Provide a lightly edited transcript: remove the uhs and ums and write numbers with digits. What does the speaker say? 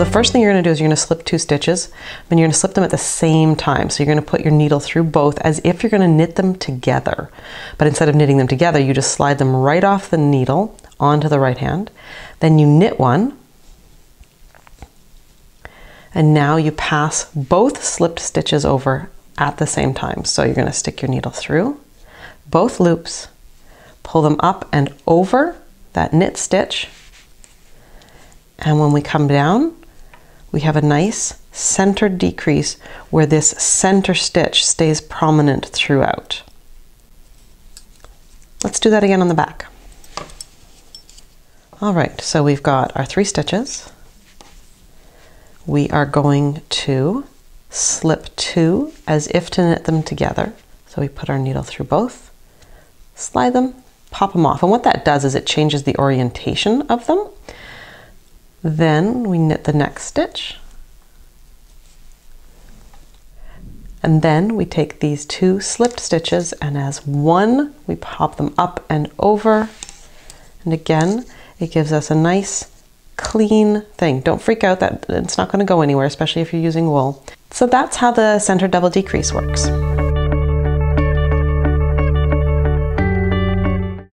the first thing you're going to do is you're going to slip 2 stitches, and you're going to slip them at the same time. So you're going to put your needle through both as if you're going to knit them together. But instead of knitting them together, you just slide them right off the needle onto the right hand. Then you knit one, and now you pass both slipped stitches over at the same time. So you're going to stick your needle through both loops, pull them up and over that knit stitch, and when we come down, we have a nice centered decrease where this center stitch stays prominent throughout. Let's do that again on the back. All right, so we've got our 3 stitches. We are going to slip 2 as if to knit them together. So we put our needle through both, slide them, pop them off. And what that does is it changes the orientation of them. Then we knit the next stitch. And then we take these 2 slipped stitches, and as one, we pop them up and over. And again, it gives us a nice clean thing. Don't freak out that it's not going to go anywhere, especially if you're using wool. So that's how the center double decrease works.